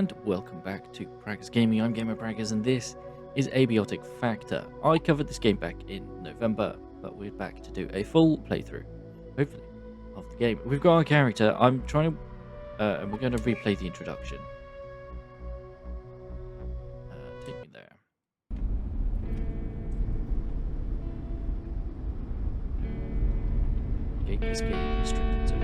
and welcome back to Praggers Gaming. I'm Gamer Praggers, and this is Abiotic Factor. I covered this game back in November, but we're back to do a full playthrough, hopefully, of the game. We've got our character. I'm trying to, and we're going to replay the introduction. Take me there. Gate is getting restricted to.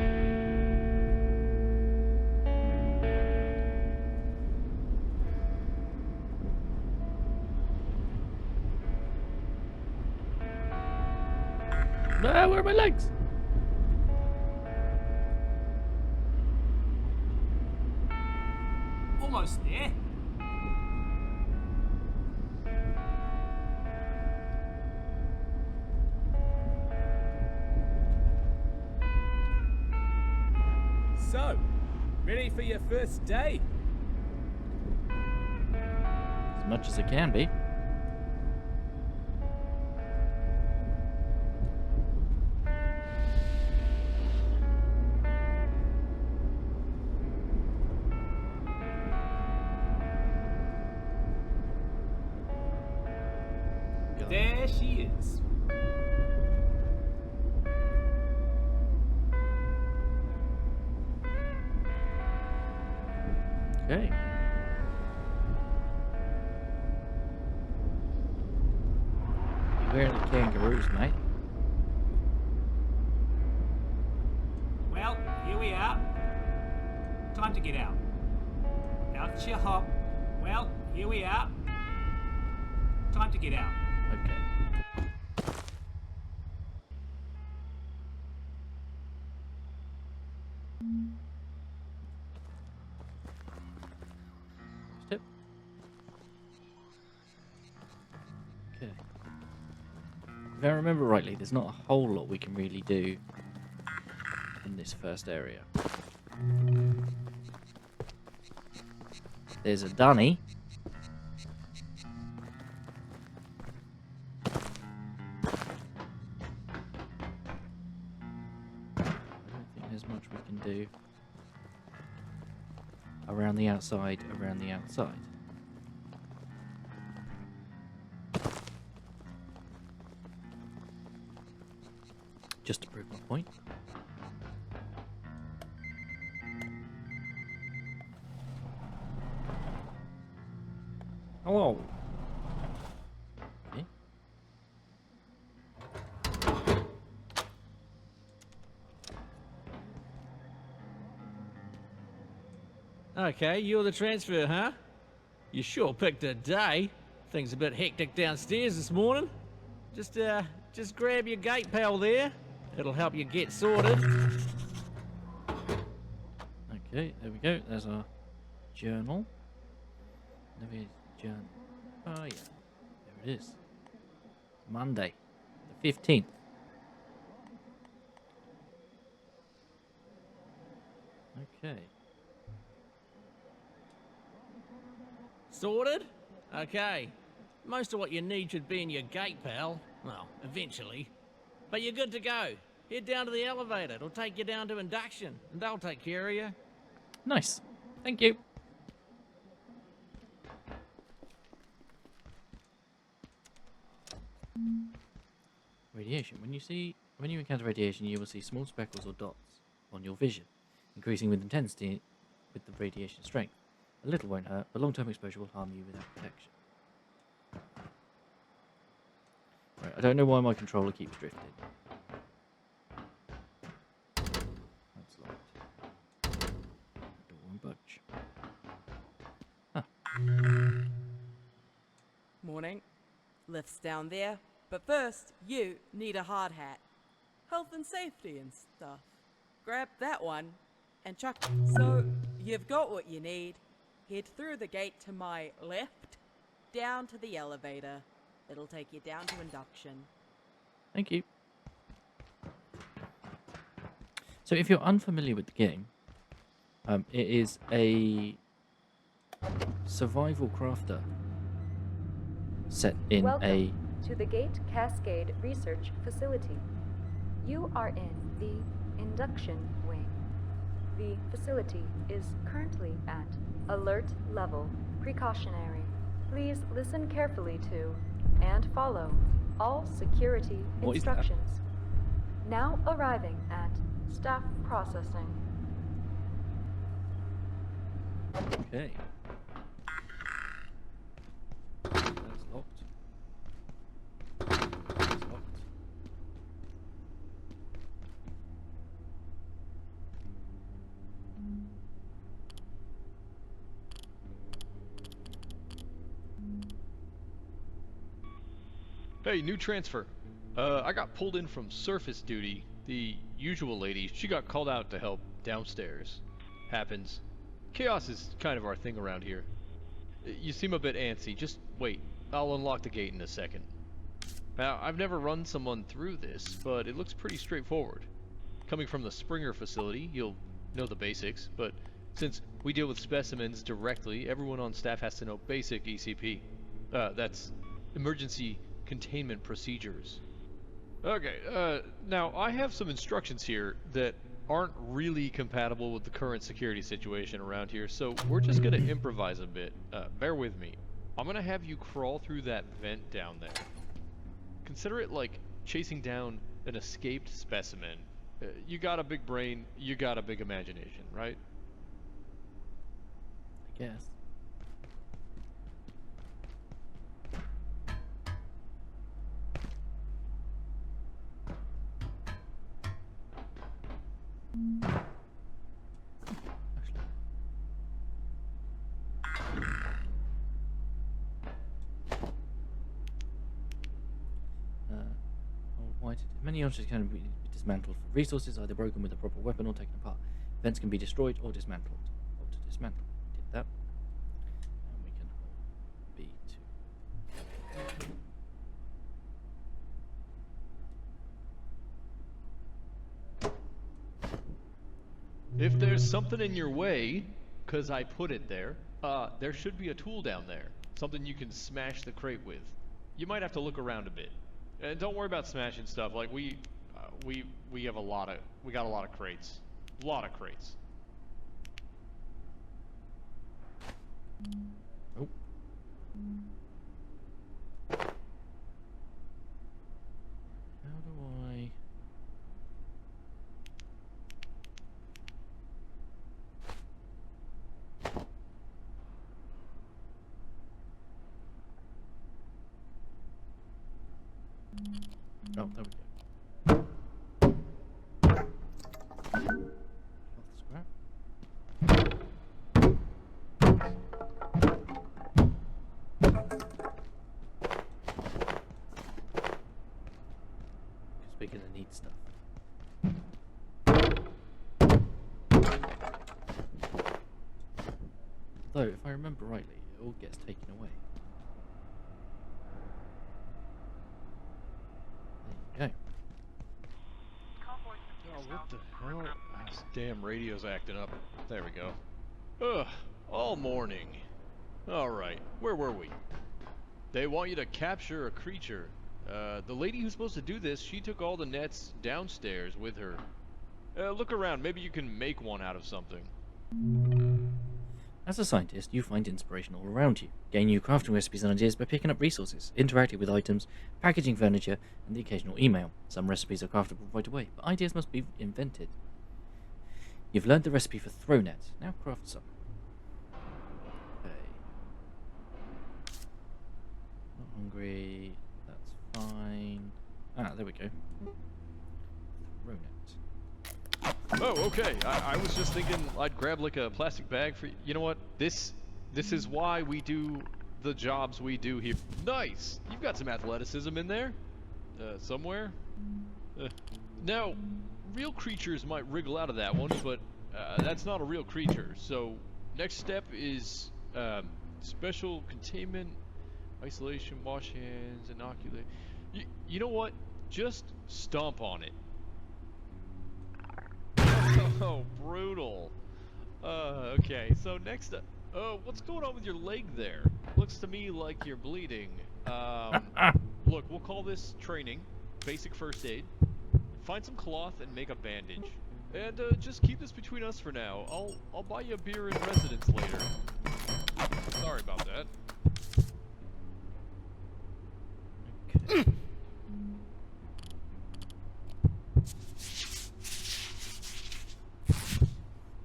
Ah, where are my legs? Almost there. So, ready for your first day? As much as it can be. There she is. Okay. Beware the kangaroos, mate. Well, here we are. Time to get out. Out you hop. Well, here we are. Time to get out. Okay. Step. Okay. If I remember rightly, there's not a whole lot we can really do in this first area. There's a dunny. There's much we can do around the outside, just to prove my point. Hello. Okay. Okay, you're the transfer, huh? You sure picked a day. Things a bit hectic downstairs this morning. Just grab your gate pal there. It'll help you get sorted. Okay, there we go. There's our journal. Journal. Oh yeah, there it is. Monday, the 15th. Okay. Sorted? Okay. Most of what you need should be in your gate, pal. Well, eventually. But you're good to go. Head down to the elevator. It'll take you down to induction, and they'll take care of you. Nice. Thank you. Radiation. When you encounter radiation, you will see small speckles or dots on your vision, increasing with intensity with the radiation strength. A little won't hurt, but long-term exposure will harm you without protection. Right, I don't know why my controller keeps drifting. That's locked. Door won't budge. Huh. Morning. Lift's down there. But first, you need a hard hat. Health and safety and stuff. Grab that one and chuck it. So, you've got what you need. Head through the gate to my left, down to the elevator. It'll take you down to induction. Thank you. So if you're unfamiliar with the game, it is a survival crafter set in Welcome to the Gate Cascade Research Facility. You are in the induction wing. The facility is currently at alert level precautionary. Please listen carefully to and follow all security What is that? instructions. Now arriving at staff processing. Okay. That's locked. That's locked. Hey, new transfer. I got pulled in from surface duty. The usual lady, she got called out to help downstairs. Happens. Chaos is kind of our thing around here. You seem a bit antsy. Just wait. I'll unlock the gate in a second. Now, I've never run someone through this, but it looks pretty straightforward. Coming from the Springer facility, you'll know the basics, but since we deal with specimens directly, everyone on staff has to know basic ECP. That's emergency containment procedures. Okay, now I have some instructions here that aren't really compatible with the current security situation around here, so we're just gonna improvise a bit. Bear with me. I'm gonna have you crawl through that vent down there. Consider it like chasing down an escaped specimen. You got a big brain, you got a big imagination, right? I guess. Many objects can be dismantled for resources, either broken with a proper weapon or taken apart. Vents can be destroyed or dismantled. Or to dismantle. We did that. And we can hold B2. If there's something in your way, 'cause I put it there should be a tool down there. Something you can smash the crate with. You might have to look around a bit. And don't worry about smashing stuff. Like we got a lot of crates. A lot of crates. Oh. How do I... Oh, there we go. Cloth scrap. Because we're gonna need stuff. Although, if I remember rightly, it all gets taken away. There you go. Oh, what the hell? This damn radio's acting up. There we go. Ugh, all morning. Alright, where were we? They want you to capture a creature. The lady who's supposed to do this, she took all the nets downstairs with her. Look around, maybe you can make one out of something. As a scientist, you find inspiration all around you. Gain new crafting recipes and ideas by picking up resources, interacting with items, packaging furniture, and the occasional email. Some recipes are craftable right away, but ideas must be invented. You've learned the recipe for throw nets. Now craft some. Okay. Not hungry. That's fine. Ah, there we go. Throw net. Oh, okay. I was just thinking I'd grab like a plastic bag for you know what? This is why we do the jobs we do here. Nice! You've got some athleticism in there. Somewhere. Now, real creatures might wriggle out of that one, but that's not a real creature. So, next step is special containment, isolation, wash hands, inoculate. You know what? Just stomp on it. Oh, brutal. Okay, so next up... Oh, what's going on with your leg there? Looks to me like you're bleeding. Look, we'll call this training. Basic first aid. Find some cloth and make a bandage. And just keep this between us for now. I'll buy you a beer in residence later. Sorry about that. Okay.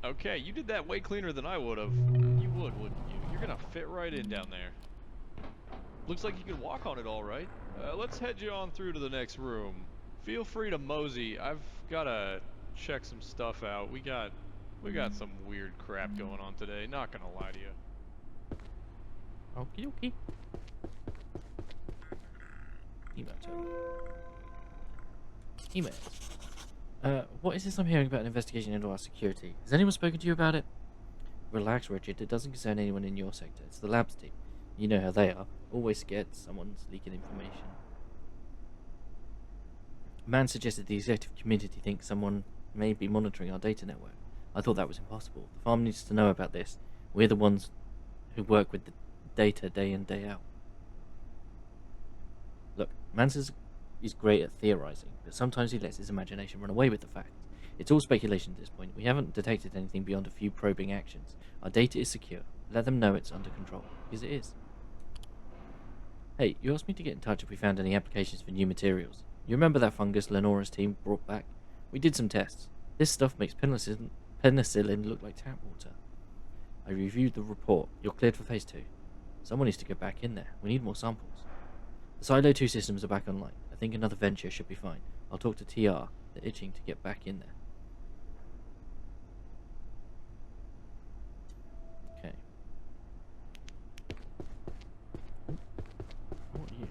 Okay, you did that way cleaner than I would have. You would, wouldn't you? You're gonna fit right in down there. Looks like you can walk on it all right. Let's head you on through to the next room. Feel free to mosey. I've gotta check some stuff out. We got some weird crap going on today. Not gonna lie to you. Okie dokie. Email terminal. Emails. What is this I'm hearing about an investigation into our security? Has anyone spoken to you about it? Relax, Richard. It doesn't concern anyone in your sector. It's the labs team. You know how they are. Always scared someone's leaking information. Man suggested the executive community thinks someone may be monitoring our data network. I thought that was impossible. The farm needs to know about this. We're the ones who work with the data day in, day out. Look, Mans is great at theorizing, but sometimes he lets his imagination run away with the facts. It's all speculation at this point. We haven't detected anything beyond a few probing actions. Our data is secure. Let them know it's under control, because it is. Hey, you asked me to get in touch if we found any applications for new materials. You remember that fungus Lenora's team brought back? We did some tests. This stuff makes penicillin look like tap water. I reviewed the report. You're cleared for phase 2. Someone needs to go back in there. We need more samples. The Silo 2 systems are back online. I think another venture should be fine. I'll talk to TR. They're itching to get back in there. Okay. What are you?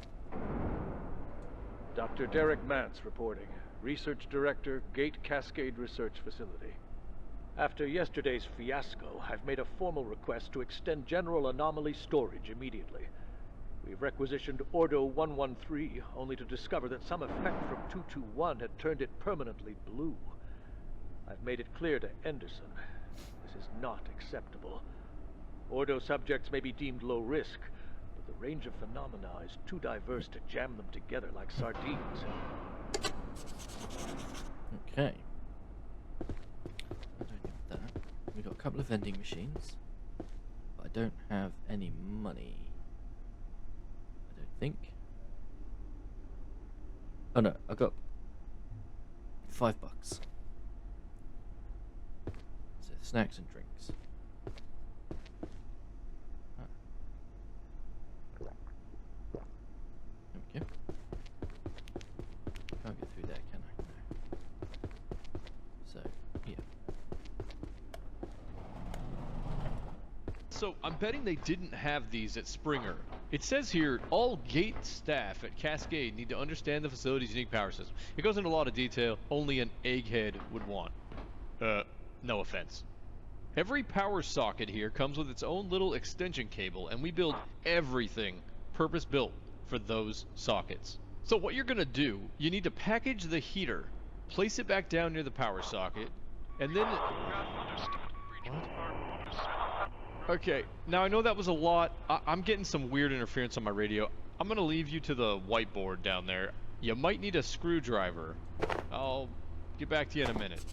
Dr. Derek Mance reporting. Research Director, Gate Cascade Research Facility. After yesterday's fiasco, I've made a formal request to extend general anomaly storage immediately. We've requisitioned Ordo 113, only to discover that some effect from 221 had turned it permanently blue. I've made it clear to Anderson. This is not acceptable. Ordo subjects may be deemed low risk, but the range of phenomena is too diverse to jam them together like sardines. Okay. I don't need that. We've got a couple of vending machines, but I don't have any money. I don't think. Oh no, I got $5. So snacks and drinks. Ah. There we go. Can't get through there, can I? No. So, here. So, I'm betting they didn't have these at Springer. It says here, all gate staff at Cascade need to understand the facility's unique power system. It goes into a lot of detail only an egghead would want. No offense. Every power socket here comes with its own little extension cable, and we build everything purpose-built for those sockets. So what you're gonna do, you need to package the heater, place it back down near the power socket, and then... Okay, now I know that was a lot. I'm getting some weird interference on my radio. I'm gonna leave you to the whiteboard down there. You might need a screwdriver. I'll get back to you in a minute.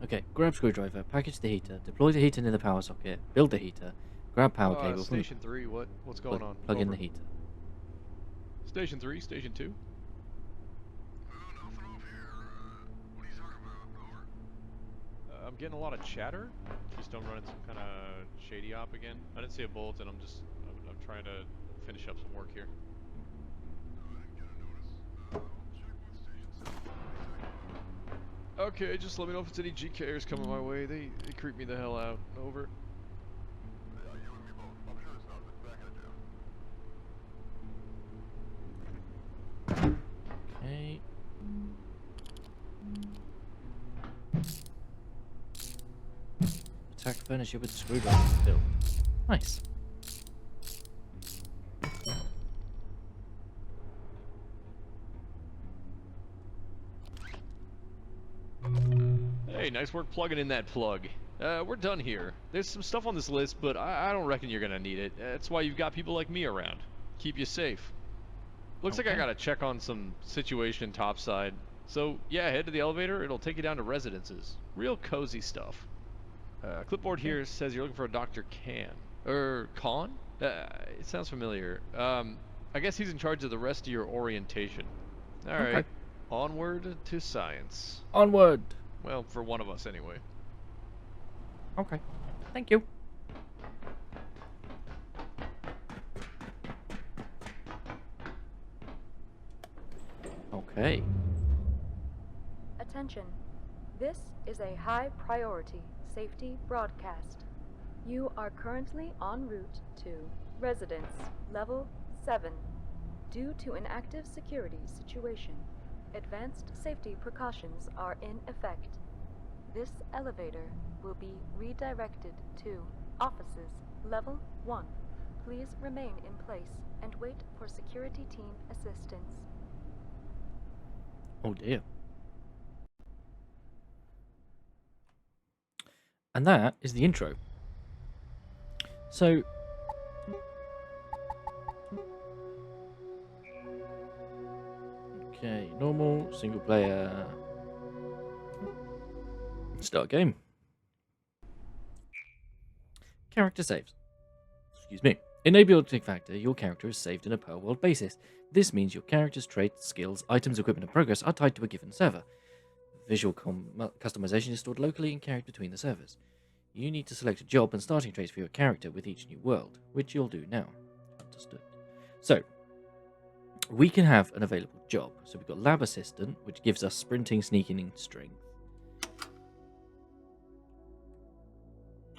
Okay, grab screwdriver, package the heater, deploy the heater near the power socket, build the heater, grab power cable. Station 3, what's going on? Plug in Over. the heater. Station 3, Station 2. I'm getting a lot of chatter. Keystone running some kind of shady op again. I didn't see a bulletin. I'm trying to finish up some work here. Okay, just let me know if it's any GKers coming my way. They creep me the hell out. Over. Okay. Attack furniture with screwdriver build. Nice. Hey, nice work plugging in that plug. We're done here. There's some stuff on this list, but I don't reckon you're gonna need it. That's why you've got people like me around. Keep you safe. Looks like I gotta check on some situation topside. So, yeah, head to the elevator. It'll take you down to residences. Real cozy stuff. Clipboard here says you're looking for a Dr. Khan? It sounds familiar. I guess he's in charge of the rest of your orientation. Alright. Okay. Onward to science. Onward. Well, for one of us anyway. Okay. Thank you. Okay. Attention. This is a high priority safety broadcast. You are currently en route to Residence Level 7. Due to an active security situation, advanced safety precautions are in effect. This elevator will be redirected to Offices Level 1. Please remain in place and wait for security team assistance. Oh dear. And that is the intro. So, okay, normal, single player, start game. Character saves. Excuse me. In Abiotic Factor, your character is saved on a per world basis. This means your character's traits, skills, items, equipment, and progress are tied to a given server. Visual customization is stored locally and carried between the servers. You need to select a job and starting traits for your character with each new world, which you'll do now. Understood. So, we can have an available job. So we've got Lab Assistant, which gives us sprinting, sneaking, and strength.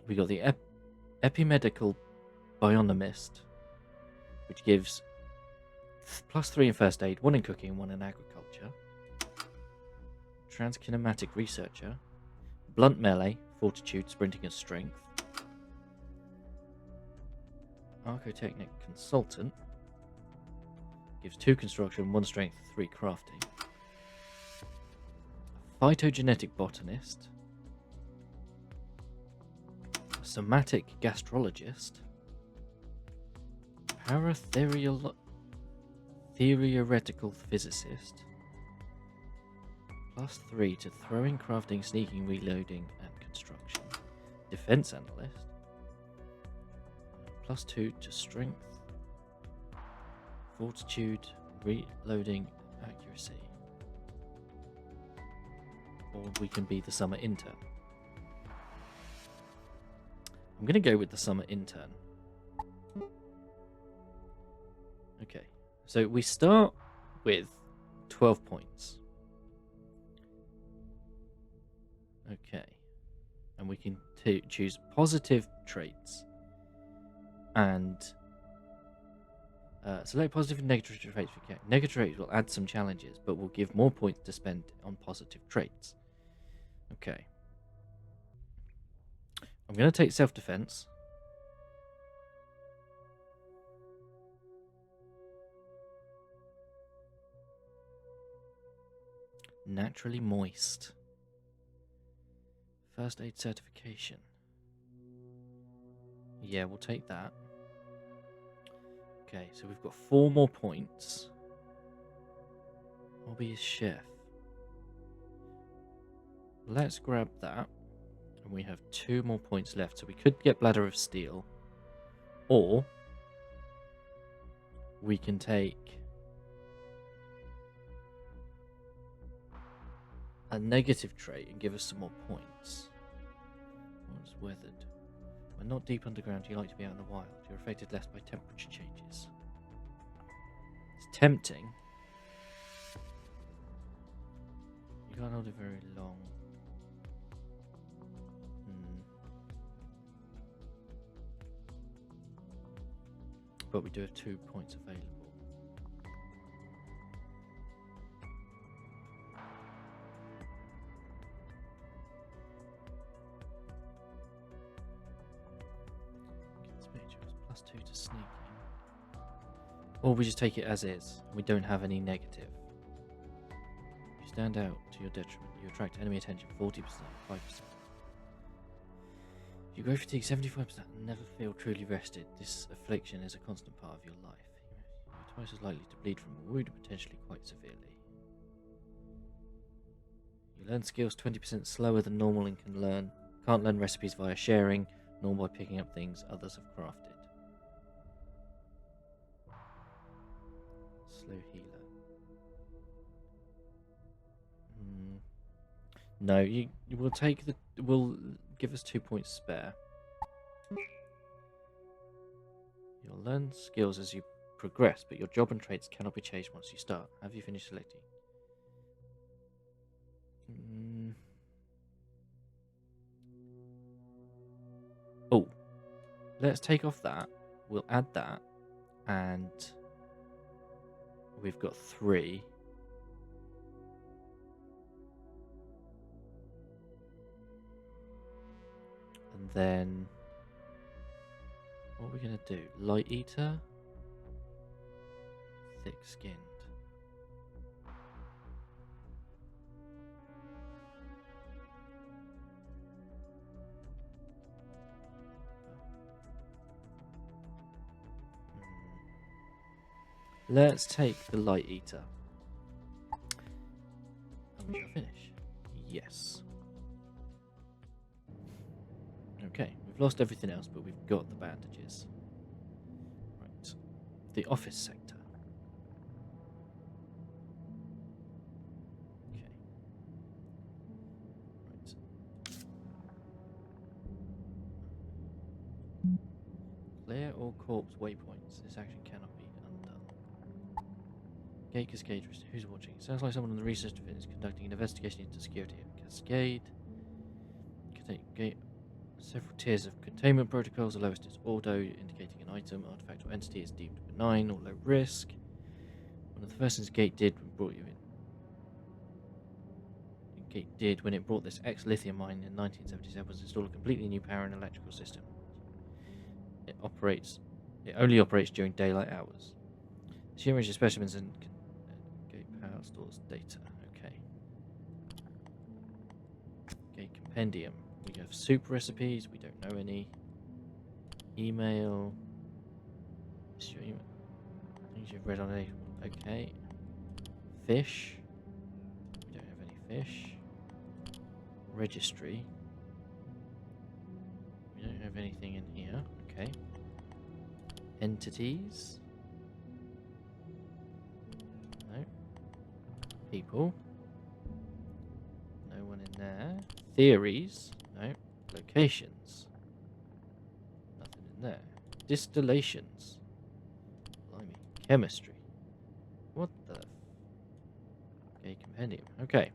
We got the Epimedical Bionomist, which gives +3 in first aid, 1 in cooking, and 1 in agriculture. Transkinematic Researcher, Blunt Melee, Fortitude, Sprinting, and Strength. Archotechnic Consultant gives 2 construction, 1 strength, 3 crafting. Phytogenetic Botanist. A Somatic Gastrologist. Theoretical Physicist. +3 to throwing, crafting, sneaking, reloading, and construction. Defense Analyst. +2 to strength, fortitude, reloading, accuracy. Or we can be the summer intern. I'm going to go with the summer intern. Okay, so we start with 12 points. Okay, and we can choose positive traits and select positive and negative traits. Negative traits will add some challenges, but will give more points to spend on positive traits. Okay, I'm going to take self-defense. Naturally moist. First aid certification. Yeah, we'll take that. Okay, so we've got 4 more points. Hobby is chef. Let's grab that. And we have 2 more points left. So we could get Bladder of Steel. Or we can take a negative trait and give us some more points. What's weathered? When not deep underground, you like to be out in the wild. You're affected less by temperature changes. It's tempting. You can't hold it very long. But we do have 2 points available. +2 to sneaking. Or we just take it as is. We don't have any negative. If you stand out to your detriment, you attract enemy attention 40%, 5%. If you grow fatigue 75% and never feel truly rested, this affliction is a constant part of your life. You're twice as likely to bleed from a wound, potentially quite severely. You learn skills 20% slower than normal and can't learn recipes via sharing, nor by picking up things others have crafted. Slow healer. No, you will take the. Will give us 2 points spare. You'll learn skills as you progress, but your job and traits cannot be changed once you start. Have you finished selecting? Oh, let's take off that. We'll add that, and we've got 3. And then, what are we going to do? Light eater? Thick-skinned. Let's take the light eater. And we shall finish. Yes. Okay, we've lost everything else, but we've got the bandages. Right. The office sector. Okay. Right. Clear all corpse waypoints. This action cannot be undone. Gate Cascade. Who's watching? Sounds like someone on the research division is conducting an investigation into security at Cascade. Gate. Several tiers of containment protocols. The lowest is auto, indicating an item, artifact, or entity is deemed benign or low risk. One of the first things Gate did when it brought this ex-lithium mine in 1977 was install a completely new power and electrical system. It only operates during daylight hours. Assume your specimens and Gate power stores data. Okay. Gate compendium. We have soup recipes, we don't know any. Email. Things you've read on any. Okay. Fish. We don't have any fish. Registry. We don't have anything in here. Okay. Entities. No. People. No one in there. Theories. No. Locations. Nothing in there. Distillations. Blimey. Chemistry. What the... Okay, compendium. Okay.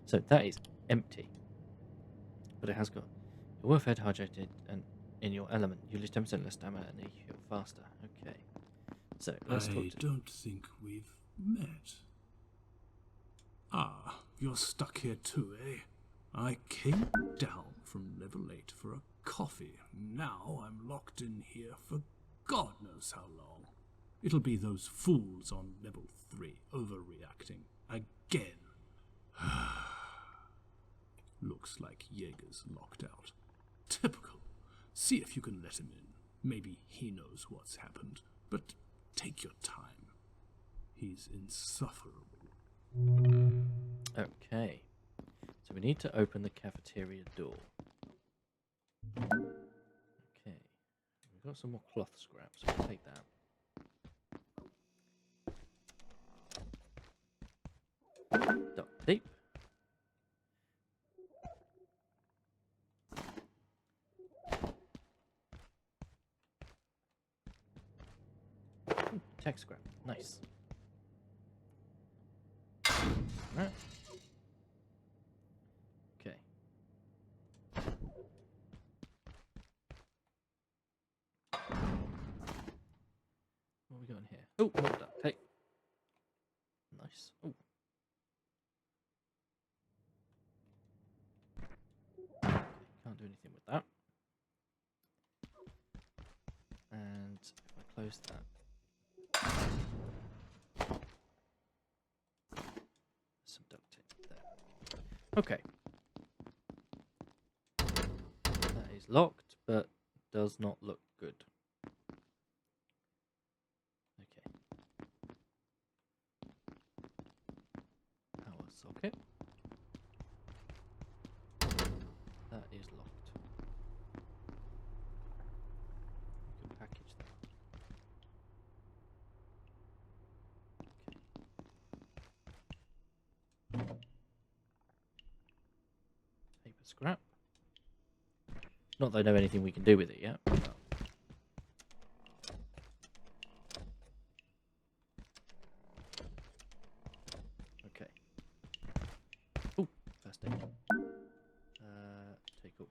So that is empty. But it has got... You're well fed, hydrated, and in your element. You lose 10% less stamina and you heal faster. Okay. So, let's talk to... I don't think we've met. Ah, you're stuck here too, eh? I came down from level 8 for a coffee. Now I'm locked in here for God knows how long. It'll be those fools on level 3 overreacting again. Looks like Jaeger's locked out. Typical. See if you can let him in. Maybe he knows what's happened. But take your time. He's insufferable. Okay. So we need to open the cafeteria door. Okay. We've got some more cloth scraps, so we'll take that. Duct tape. Ooh, tech scrap. Nice. Right. Okay. What have we got in here? Oh, more duct tape. Nice. Oh. Okay, can't do anything with that. And if I close that, some duct tape there. Okay. That is locked, but does not look good. Okay. Power socket. is locked. We can package that. Okay. Paper scrap. Not that I know anything we can do with it yet. But okay. Oh, first aid. Take all.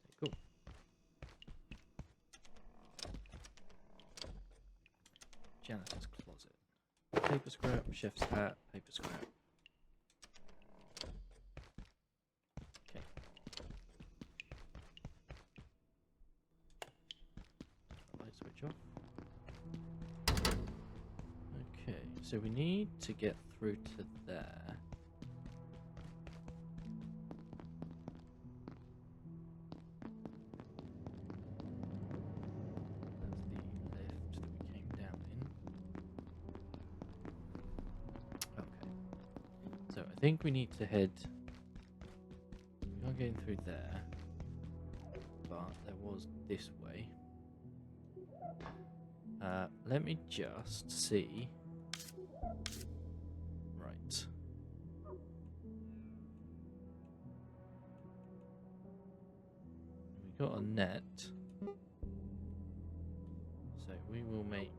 Take all. Janitor's closet. Paper scrap, chef's hat, paper scrap. Okay. Light switch off. Okay, so we need to get through to there. That's the lift that we came down in. Okay. So I think we need to head. We can't get in through there. But there was this way. Let me just see. Right. We got a net. So we will make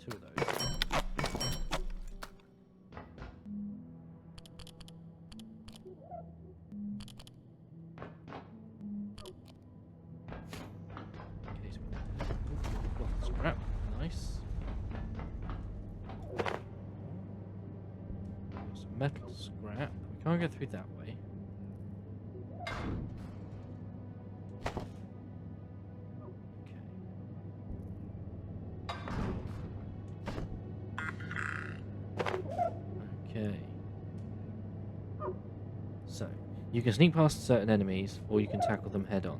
2 of those. Scrap, nice. Got some metal scrap. We can't go through that way. Okay. So, you can sneak past certain enemies, or you can tackle them head on.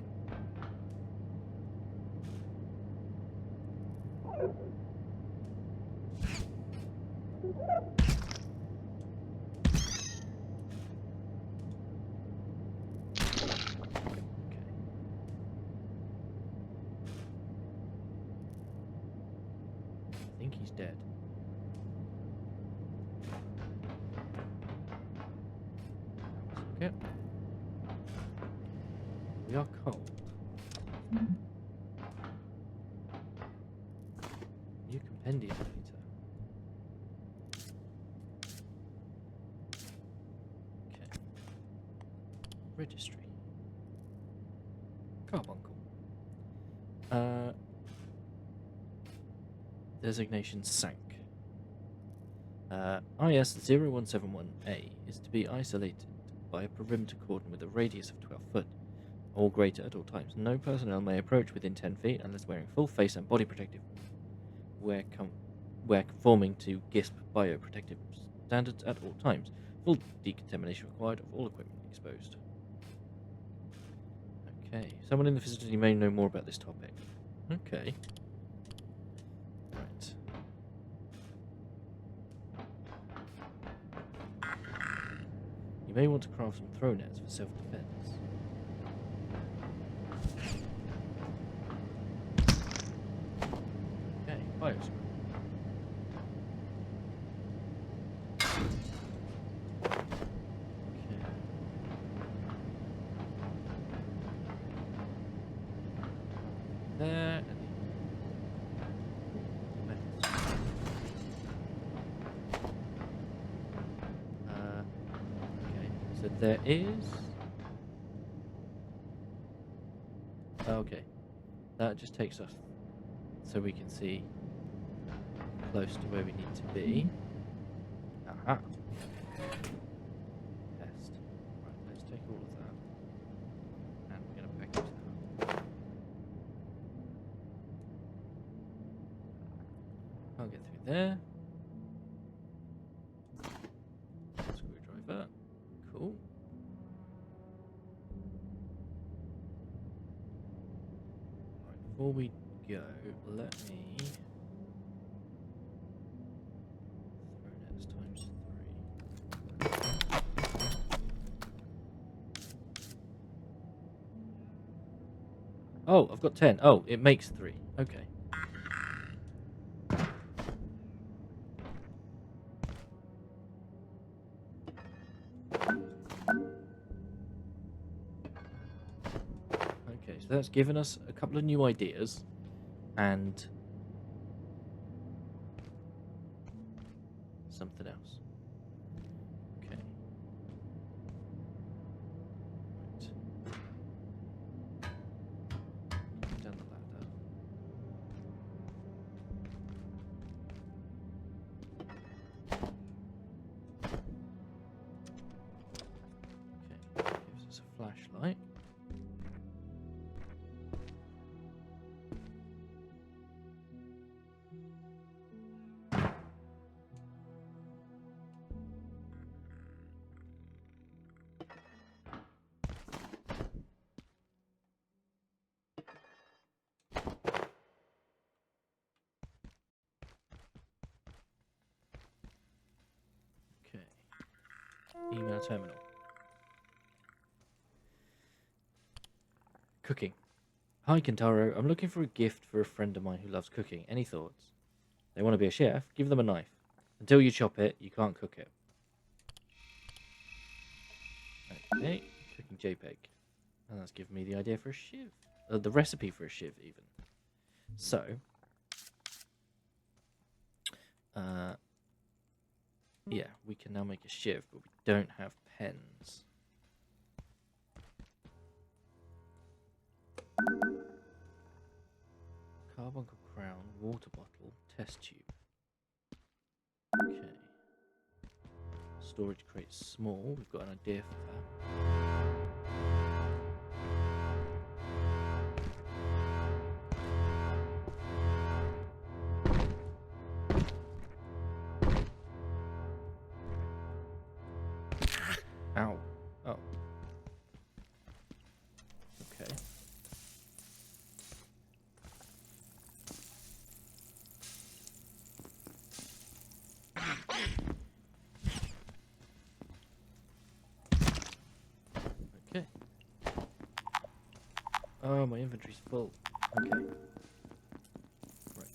I think he's dead. Okay. We are cold. New compendium later. Okay. Registry. Carbuncle. Designation sank. IS-0171A is to be isolated by a perimeter cordon with a radius of 12 foot, or greater at all times. No personnel may approach within 10 feet unless wearing full face and body protective wear conforming to GISP bioprotective standards at all times. Full decontamination required of all equipment exposed. Okay, someone in the facility may know more about this topic. Okay. Right. You may want to craft some throw nets for self-defense. Okay, bioscrap. There, and okay, so there is. Okay, that just takes us so we can see close to where we need to be. Aha. Test. Right, let's take all of that, and we're going to package that. Can't get through there. Screwdriver. Cool. Right, before we go, let me throw nets times 3. Oh, I've got 10. Oh, it makes 3. Okay. Okay, so that's given us a couple of new ideas. And something else. Okay. Right. Down the ladder. Okay, gives us a flashlight. Okay. Email terminal. Cooking. Hi, Kentaro. I'm looking for a gift for a friend of mine who loves cooking. Any thoughts? They want to be a chef? Give them a knife. Until you chop it, you can't cook it. Okay. Cooking JPEG. And that's given me the idea for a shiv. The recipe for a shiv, even. So. Yeah, we can now make a shiv, but we don't have pens. Carbuncle crown, water bottle, test tube. Okay. Storage crate small. We've got an idea for that. Ow. Oh. Okay. Okay. Oh, my inventory's full. Okay. Right.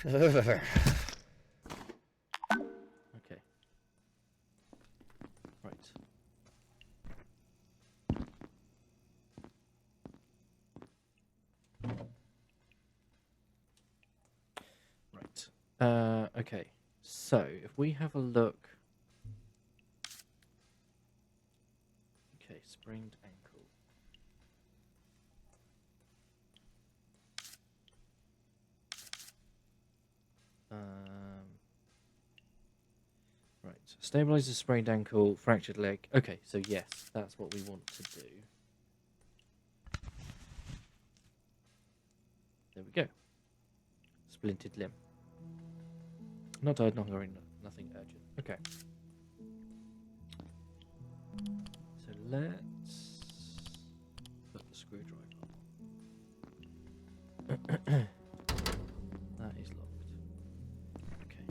Okay. Right. Right. Okay. So, if we have a look... Okay, sprained ankle. Right, stabilize the sprained ankle, fractured leg. Okay, so yes, that's what we want to do. There we go. Splintered limb. Not died, not worrying, nothing urgent. Okay. So let's put the screwdriver on. That is locked. Okay.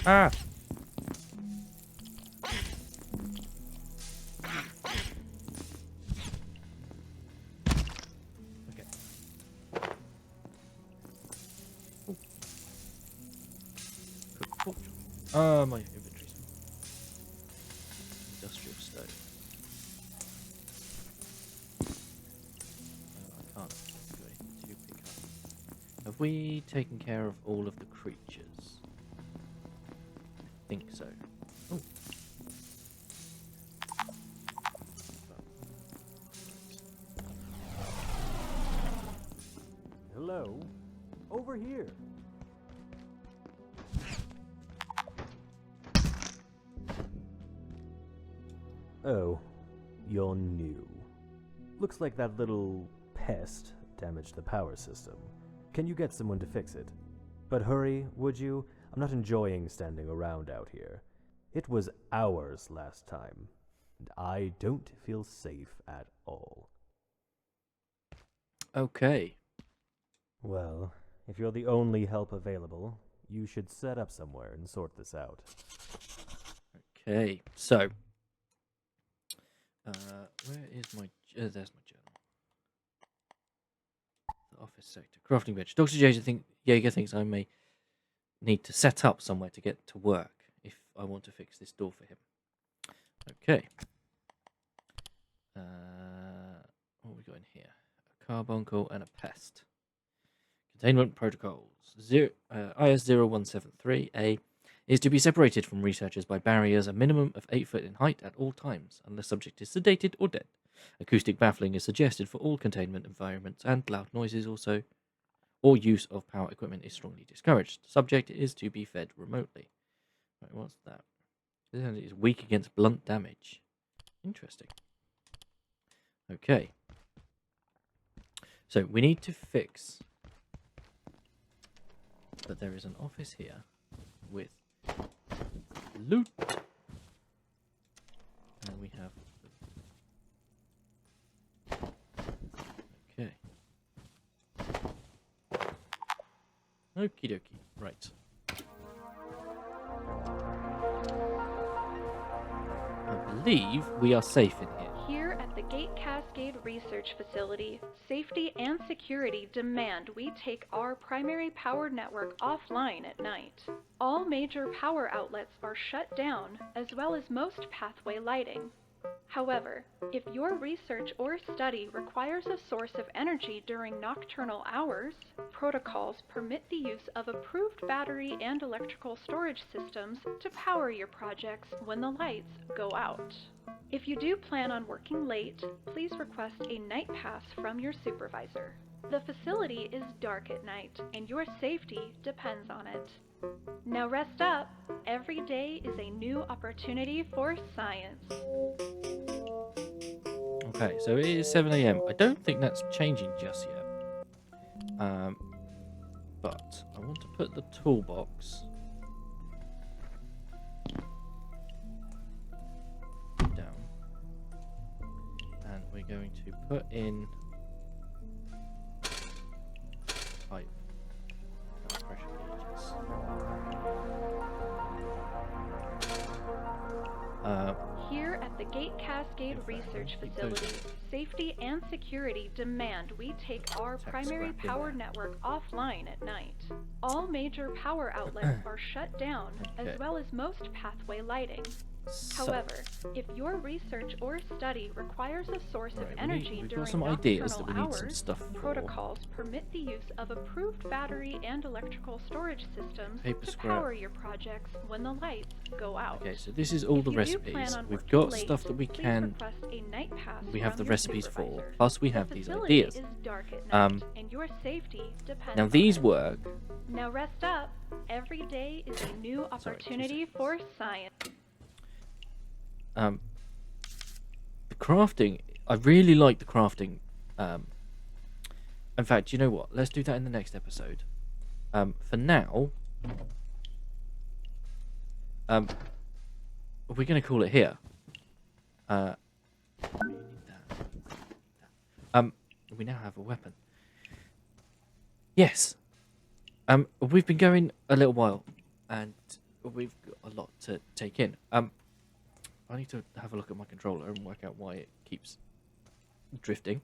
Ah! Okay. Oh. Cook pork chop. My inventory's full. Industrial stove. I can't do anything to pick up. Have we taken care of all of the creatures? I think so. Oh. Hello? Over here. Oh, you're new. Looks like that little pest damaged the power system. Can you get someone to fix it? But hurry, would you? I'm not enjoying standing around out here. It was hours last time, and I don't feel safe at all. Okay. Well, if you're the only help available, you should set up somewhere and sort this out. Okay. So, where is my... there's my journal. The office sector. Crafting bench. Dr. Jaeger thinks I may need to set up somewhere to get to work if I want to fix this door for him. Okay. What have we got in here? A carbuncle and a pest. Containment protocols. IS-0173A is to be separated from researchers by barriers a minimum of 8 foot in height at all times, unless subject is sedated or dead. Acoustic baffling is suggested for all containment environments, and loud noises also, or use of power equipment is strongly discouraged. Subject is to be fed remotely. Right, what's that? This is weak against blunt damage. Interesting. Okay. So we need to fix that there is an office here with loot. And we have... Okay. Okie dokie. Right. I believe we are safe in here. Here at the Gate Cascade Research Facility, safety and security demand we take our primary power network offline at night. All major power outlets are shut down, as well as most pathway lighting. However, if your research or study requires a source of energy during nocturnal hours, protocols permit the use of approved battery and electrical storage systems to power your projects when the lights go out. If you do plan on working late, please request a night pass from your supervisor. The facility is dark at night, and your safety depends on it. Now rest up. Every day is a new opportunity for science. Okay, so it is 7 AM. I don't think that's changing just yet. But I want to put the toolbox down. And we're going to put in pipe pressure gauges. Here at the Gate Cascade Research Facility, safety and security demand we take our primary power network offline at night. All major power outlets are shut down, as well as most pathway lighting. However, if your research or study requires a source of energy during some ideas that we need some hours, stuff for. protocols permit the use of approved battery and electrical storage systems Paper to scrap. power your projects when the lights go out. Okay, so this is all If the you do plan recipes. on We've working got late, stuff that we please can. request a night pass We have from the your recipes for. supervisor. Plus, we The have these facility ideas. is dark at night, and your safety depends Now on these it. work. Now rest up. Every day is a new opportunity for science. The crafting. I really like the crafting. In fact, you know what? Let's do that in the next episode. For now, we're going to call it here. We now have a weapon. Yes. We've been going a little while, and we've got a lot to take in. I need to have a look at my controller and work out why it keeps drifting.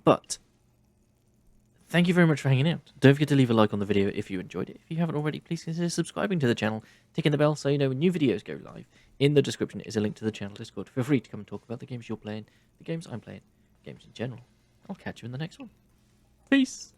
But thank you very much for hanging out. Don't forget to leave a like on the video if you enjoyed it. If you haven't already, please consider subscribing to the channel, ticking the bell so you know when new videos go live. In the description is a link to the channel Discord. Feel free to come and talk about the games you're playing, the games I'm playing, games in general. I'll catch you in the next one. Peace!